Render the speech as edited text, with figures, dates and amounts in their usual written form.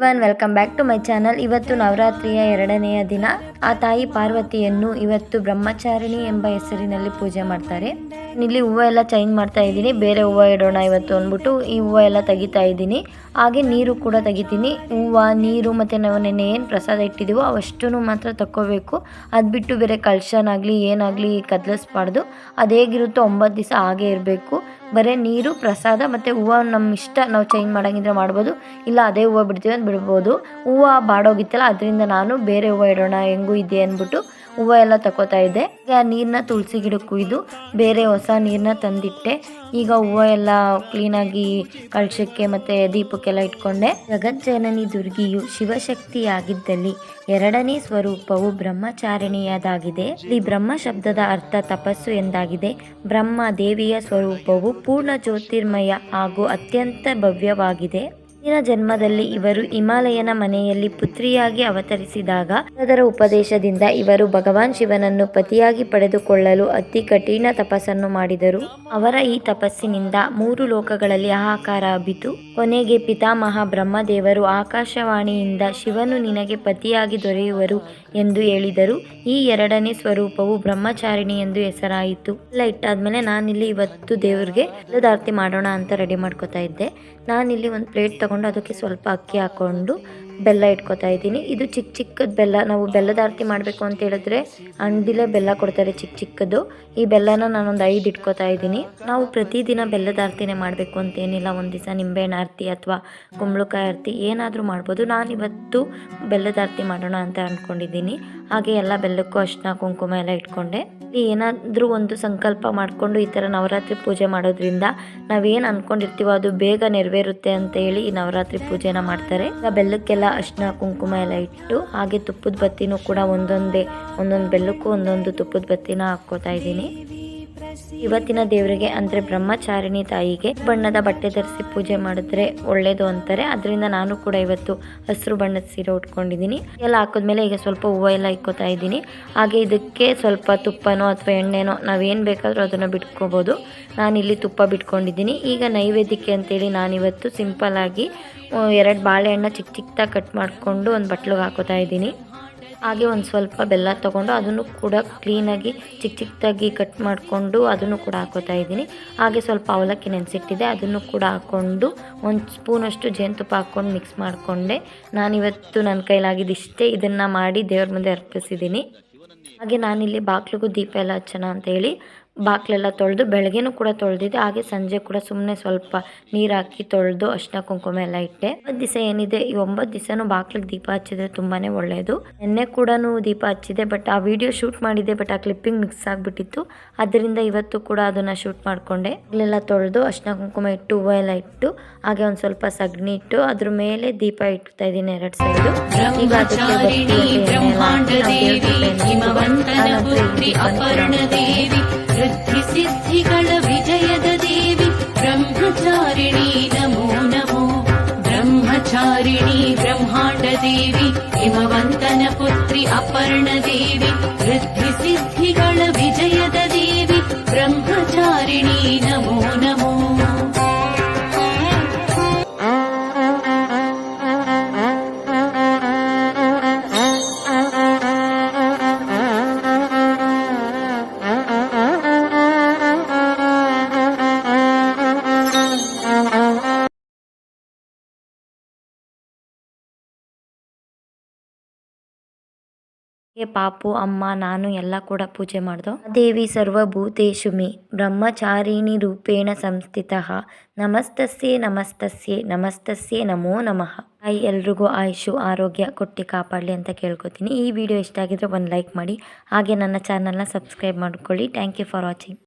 Welcome back to my channel. ಇವತ್ತು ನವರಾತ್ರಿಯ 2ನೆಯ ದಿನ. ಆ ತಾಯಿ ಪಾರ್ವತಿಯನ್ನು ಇವತ್ತು ಬ್ರಹ್ಮಚಾರಿಣಿ ಎಂಬ ಹೆಸರಿನಲ್ಲಿ ಪೂಜೆ ಮಾಡ್ತಾರೆ. ಇಲ್ಲಿ ಹೂವು ಎಲ್ಲ ಚೇಂಜ್ ಮಾಡ್ತಾ ಇದ್ದೀನಿ. ಬೇರೆ ಹೂವು ಇಡೋಣ ಇವತ್ತು ಅಂದ್ಬಿಟ್ಟು ಈ ಹೂವು ಎಲ್ಲ ತೆಗಿತಾ ಇದ್ದೀನಿ. ಹಾಗೆ ನೀರು ಕೂಡ ತೆಗಿತೀನಿ. ಹೂವು, ನೀರು ಮತ್ತು ನಾವು ನೆನ್ನೆ ಏನು ಪ್ರಸಾದ ಇಟ್ಟಿದ್ದೀವೋ ಅವಷ್ಟೂ ಮಾತ್ರ ತಕ್ಕೋಬೇಕು. ಅದು ಬಿಟ್ಟು ಬೇರೆ ಕಳ್ಶನಾಗಲಿ ಏನಾಗಲಿ ಕದಲಿಸ್ಬಾರ್ದು. ಅದು ಹೇಗಿರುತ್ತೋ 9 ದಿವಸ ಹಾಗೆ ಇರಬೇಕು. ಬರೀ ನೀರು, ಪ್ರಸಾದ ಮತ್ತು ಹೂವು ನಮ್ಮ ಇಷ್ಟ. ನಾವು ಚೇಂಜ್ ಮಾಡೋಂಗಿದ್ರೆ ಮಾಡ್ಬೋದು, ಇಲ್ಲ ಅದೇ ಹೂವು ಬಿಡ್ತೀವಿ ಅಂತ ಬಿಡ್ಬೋದು. ಹೂವು ಬಾಡೋಗಿತ್ತಲ್ಲ, ಅದರಿಂದ ನಾನು ಬೇರೆ ಹೂವು ಇಡೋಣ ಹೆಂಗೂ ಇದೆ ಅಂದ್ಬಿಟ್ಟು ಹೂವು ಎಲ್ಲ ತಗೋತಾ ಇದ್ದೆ. ಆ ನೀರನ್ನ ತುಳಸಿ ಗಿಡಕ್ಕೆ ಕುಯ್ದು ಬೇರೆ ಹೊಸ ನೀರನ್ನ ತಂದಿಟ್ಟೆ. ಈಗ ಹೂವು ಎಲ್ಲ ಕ್ಲೀನಾಗಿ ಕಳಶಕ್ಕೆ ಮತ್ತು ದೀಪಕ್ಕೆಲ್ಲ ಇಟ್ಕೊಂಡೆ. ಜಗಜ್ಜನನಿ ದುರ್ಗಿಯು ಶಿವಶಕ್ತಿಯಾಗಿದ್ದಲ್ಲಿ 2ನೇ ಸ್ವರೂಪವು ಬ್ರಹ್ಮಚಾರಿಣಿಯದಾಗಿದೆ. ಈ ಬ್ರಹ್ಮ ಶಬ್ದದ ಅರ್ಥ ತಪಸ್ಸು ಎಂದಾಗಿದೆ. ಬ್ರಹ್ಮ ದೇವಿಯ ಸ್ವರೂಪವು ಪೂರ್ಣ ಜ್ಯೋತಿರ್ಮಯ ಹಾಗೂ ಅತ್ಯಂತ ಭವ್ಯವಾಗಿದೆ. ಹಿಂದಿನ ಜನ್ಮದಲ್ಲಿ ಇವರು ಹಿಮಾಲಯನ ಮನೆಯಲ್ಲಿ ಪುತ್ರಿಯಾಗಿ ಅವತರಿಸಿದಾಗ ಅದರ ಉಪದೇಶದಿಂದ ಇವರು ಭಗವಾನ್ ಶಿವನನ್ನು ಪತಿಯಾಗಿ ಪಡೆದುಕೊಳ್ಳಲು ಅತಿ ಕಠಿಣ ತಪಸ್ಸನ್ನು ಮಾಡಿದರು. ಅವರ ಈ ತಪಸ್ಸಿನಿಂದ 3 ಲೋಕಗಳಲ್ಲಿ ಹಾಹಾಕಾರ ಹಬ್ಬಿತು. ಕೊನೆಗೆ ಪಿತಾಮಹ ಬ್ರಹ್ಮದೇವರು ಆಕಾಶವಾಣಿಯಿಂದ ಶಿವನು ನಿನಗೆ ಪತಿಯಾಗಿ ದೊರೆಯುವರು ಎಂದು ಹೇಳಿದರು. ಈ 2ನೇ ಸ್ವರೂಪವು ಬ್ರಹ್ಮಚಾರಿಣಿ ಎಂದು ಹೆಸರಾಯಿತು. ಎಲ್ಲ ಇಟ್ಟಾದ್ಮೇಲೆ ನಾನಿಲ್ಲಿ ಇವತ್ತು ದೇವ್ರಿಗೆ ಬೆಲ್ಲದಾರ್ತಿ ಮಾಡೋಣ ಅಂತ ರೆಡಿ ಮಾಡ್ಕೋತಾ ಇದ್ದೆ. ನಾನಿಲ್ಲಿ ಒಂದು ಪ್ಲೇಟ್ ತಗೊಂಡು ಅದಕ್ಕೆ ಸ್ವಲ್ಪ ಅಕ್ಕಿ ಹಾಕ್ಕೊಂಡು ಬೆಲ್ಲ ಇಟ್ಕೊತಾ ಇದ್ದೀನಿ. ಇದು ಚಿಕ್ಕ ಚಿಕ್ಕದ ಬೆಲ್ಲ. ನಾವು ಬೆಲ್ಲದಾರ್ತಿ ಮಾಡಬೇಕು ಅಂತ ಹೇಳಿದ್ರೆ ಹಣ್ದಿಲೇ ಬೆಲ್ಲ ಕೊಡ್ತಾರೆ, ಚಿಕ್ಕ ಚಿಕ್ಕದು. ಈ ಬೆಲ್ಲನ ನಾನೊಂದು 5 ಇಟ್ಕೊತಾ ಇದ್ದೀನಿ. ನಾವು ಪ್ರತಿದಿನ ಬೆಲ್ಲದಾರ್ತಿನೇ ಮಾಡಬೇಕು ಅಂತೇನಿಲ್ಲ. ಒಂದು ದಿವಸ ನಿಂಬೆಹಣ್ಣು ಆರತಿ ಅಥವಾ ಕುಂಬಳಕಾಯಿ ಆರತಿ ಏನಾದರೂ ಮಾಡ್ಬೋದು. ನಾನಿವತ್ತು ಬೆಲ್ಲದಾರ್ತಿ ಮಾಡೋಣ ಅಂತ ಅಂದ್ಕೊಂಡಿದ್ದೀನಿ. ಹಾಗೆ ಎಲ್ಲ ಬೆಲ್ಲಕ್ಕೂ ಅರಿಶಿನ ಕುಂಕುಮ ಎಲ್ಲ ಇಟ್ಕೊಂಡೆ. ಏನಾದರೂ ಒಂದು ಸಂಕಲ್ಪ ಮಾಡಿಕೊಂಡು ಈ ಥರ ನವರಾತ್ರಿ ಪೂಜೆ ಮಾಡೋದ್ರಿಂದ ನಾವೇನು ಅಂದ್ಕೊಂಡಿರ್ತೀವೋ ಅದು ಬೇಗ ನೆರವೇರುತ್ತೆ ಅಂತ ಹೇಳಿ ಈ ನವರಾತ್ರಿ ಪೂಜೆನ ಮಾಡ್ತಾರೆ. ಬೆಲ್ಲಕ್ಕೆಲ್ಲ ಅರಿಶಿನ ಕುಂಕುಮ ಎಲ್ಲ ಇಟ್ಟು ಹಾಗೆ ತುಪ್ಪದ ಬತ್ತಿನೂ ಕೂಡ ಒಂದೊಂದು ಬೆಲ್ಲಕ್ಕೂ ಒಂದೊಂದು ತುಪ್ಪದ ಬತ್ತಿನ ಹಾಕ್ಕೋತಾ ಇದ್ದೀನಿ. ಇವತ್ತಿನ ದೇವರಿಗೆ ಅಂದರೆ ಬ್ರಹ್ಮಚಾರಿಣಿ ತಾಯಿಗೆ ಬಣ್ಣದ ಬಟ್ಟೆ ಧರಿಸಿ ಪೂಜೆ ಮಾಡಿದ್ರೆ ಒಳ್ಳೇದು ಅಂತಾರೆ. ಅದರಿಂದ ನಾನು ಕೂಡ ಇವತ್ತು ಹಸಿರು ಬಣ್ಣದ ಸೀರೆ ಉಟ್ಕೊಂಡಿದ್ದೀನಿ. ಎಲ್ಲ ಹಾಕಿದ್ಮೇಲೆ ಈಗ ಸ್ವಲ್ಪ ಹೂವು ಎಲ್ಲ ಇಕ್ಕೋತಾ ಇದ್ದೀನಿ. ಹಾಗೆ ಇದಕ್ಕೆ ಸ್ವಲ್ಪ ತುಪ್ಪನೋ ಅಥವಾ ಎಣ್ಣೆನೋ ನಾವೇನು ಬೇಕಾದರೂ ಅದನ್ನು ಬಿಟ್ಕೋಬೋದು. ನಾನಿಲ್ಲಿ ತುಪ್ಪ ಬಿಟ್ಕೊಂಡಿದ್ದೀನಿ. ಈಗ ನೈವೇದ್ಯಕ್ಕೆ ಅಂತೇಳಿ ನಾನಿವತ್ತು ಸಿಂಪಲ್ಲಾಗಿ 2 ಬಾಳೆಹಣ್ಣು ಚಿಕ್ಕ ಚಿಕ್ಕದಾಗಿ ಕಟ್ ಮಾಡಿಕೊಂಡು ಒಂದು ಬಟ್ಲಿಗೆ ಹಾಕೋತಾ ಇದ್ದೀನಿ. ಹಾಗೆ ಒಂದು ಸ್ವಲ್ಪ ಬೆಲ್ಲ ತೊಗೊಂಡು ಅದನ್ನು ಕೂಡ ಕ್ಲೀನಾಗಿ ಚಿಕ್ಕ ಚಿಕ್ಕದಾಗಿ ಕಟ್ ಮಾಡಿಕೊಂಡು ಅದನ್ನು ಕೂಡ ಹಾಕೋತಾ ಇದ್ದೀನಿ. ಹಾಗೆ ಸ್ವಲ್ಪ ಅವಲಕ್ಕಿ ನೆನೆಸಿಟ್ಟಿದ್ದೆ, ಅದನ್ನು ಕೂಡ ಹಾಕ್ಕೊಂಡು 1 ಸ್ಪೂನಷ್ಟು ಜೇನುತುಪ್ಪ ಹಾಕ್ಕೊಂಡು ಮಿಕ್ಸ್ ಮಾಡಿಕೊಂಡೆ. ನಾನಿವತ್ತು ನನ್ನ ಕೈಲಾಗಿದ್ದಿಷ್ಟೇ ಇದನ್ನು ಮಾಡಿ ದೇವ್ರ ಮುಂದೆ ಅರ್ಪಿಸಿದ್ದೀನಿ. ಹಾಗೆ ನಾನಿಲ್ಲಿ ಬಾಗಿಲಿಗೂ ದೀಪ ಎಲ್ಲ ಹಚ್ಚೋಣ ಅಂತ ಹೇಳಿ ಬಾಗಿಲೆಲ್ಲ ತೊಳೆದು ಬೆಳಗ್ಗೆನೂ ಕೂಡ ತೊಳೆದಿದ್ದೆ. ಹಾಗೆ ಸಂಜೆ ಕೂಡ ಸುಮ್ಮನೆ ಸ್ವಲ್ಪ ನೀರು ಹಾಕಿ ತೊಳೆದು ಅರಿಶಿನ ಕುಂಕುಮ ಎಲ್ಲ ಇಟ್ಟೆ. 9 ದಿವಸ ಏನಿದೆ, ಈ 9 ದಿವಸನೂ ಬಾಗಿಲಿಗೆ ದೀಪ ಹಚ್ಚಿದ್ರೆ ತುಂಬಾ ಒಳ್ಳೆಯದು. ನಿನ್ನೆ ಕೂಡ ದೀಪ ಹಚ್ಚಿದೆ, ಬಟ್ ಆ ವಿಡಿಯೋ ಶೂಟ್ ಮಾಡಿದ್ದೆ, ಬಟ್ ಆ ಕ್ಲಿಪ್ಪಿಂಗ್ ಮಿಕ್ಸ್ ಆಗಿಬಿಟ್ಟಿತ್ತು. ಅದರಿಂದ ಇವತ್ತು ಕೂಡ ಅದನ್ನು ಶೂಟ್ ಮಾಡಿಕೊಂಡೆ. ಇಲ್ಲೆಲ್ಲ ತೊಳೆದು ಅರಿಶಿನ ಕುಂಕುಮ ಇಟ್ಟು ಹೂವು ಎಲ್ಲ ಇಟ್ಟು ಹಾಗೆ ಒಂದು ಸ್ವಲ್ಪ ಸಗಣಿ ಇಟ್ಟು ಅದ್ರ ಮೇಲೆ ದೀಪ ಇಡ್ತಾ ಇದ್ದೀನಿ 2 ಸೈಡು. ಈಗ ವೃದ್ಧಿ ಸಿದ್ಧಿಗಳ ವಿಜಯದ ದೇವಿ ಬ್ರಹ್ಮಚಾರಿಣಿ ನಮೋ ನಮೋ. ಬ್ರಹ್ಮಚಾರಿಣಿ ಬ್ರಹ್ಮಾಂಡ ದೇವಿ ಹಿಮವಂತನ ಪುತ್ರಿ ಅಪರ್ಣ ದೇವಿ. ವೃದ್ಧಿ ಸಿದ್ಧಿಗಳ ವಿಜಯದ ದೇವಿ ಬ್ರಹ್ಮಚಾರಿಣಿ ನಮೋ ನಮೋ. ಪಾಪು, ಅಮ್ಮ, ನಾನು ಎಲ್ಲ ಕೂಡ ಪೂಜೆ ಮಾಡ್ದೋ. ದೇವಿ ಸರ್ವಭೂತೇಷು ಮೇ ಬ್ರಹ್ಮಚಾರಿಣಿ ರೂಪೇಣ ಸಂಸ್ಥಿತಃ. ನಮಸ್ತಸ್ಯೆ ನಮಸ್ತಸ್ಯೆ ನಮಸ್ತಸ್ಯೆ ನಮೋ ನಮಃ. ಎಲ್ರಿಗೂ ಆಯುಷು ಆರೋಗ್ಯ ಕೊಟ್ಟು ಕಾಪಾಡಲಿ ಅಂತ ಕೇಳ್ಕೊತೀನಿ. ಈ ವಿಡಿಯೋ ಇಷ್ಟ ಆಗಿದ್ರೆ ಒಂದು ಲೈಕ್ ಮಾಡಿ. ಹಾಗೆ ನನ್ನ ಚಾನಲ್ನ ಸಬ್ಸ್ಕ್ರೈಬ್ ಮಾಡ್ಕೊಳ್ಳಿ. Thank you for watching.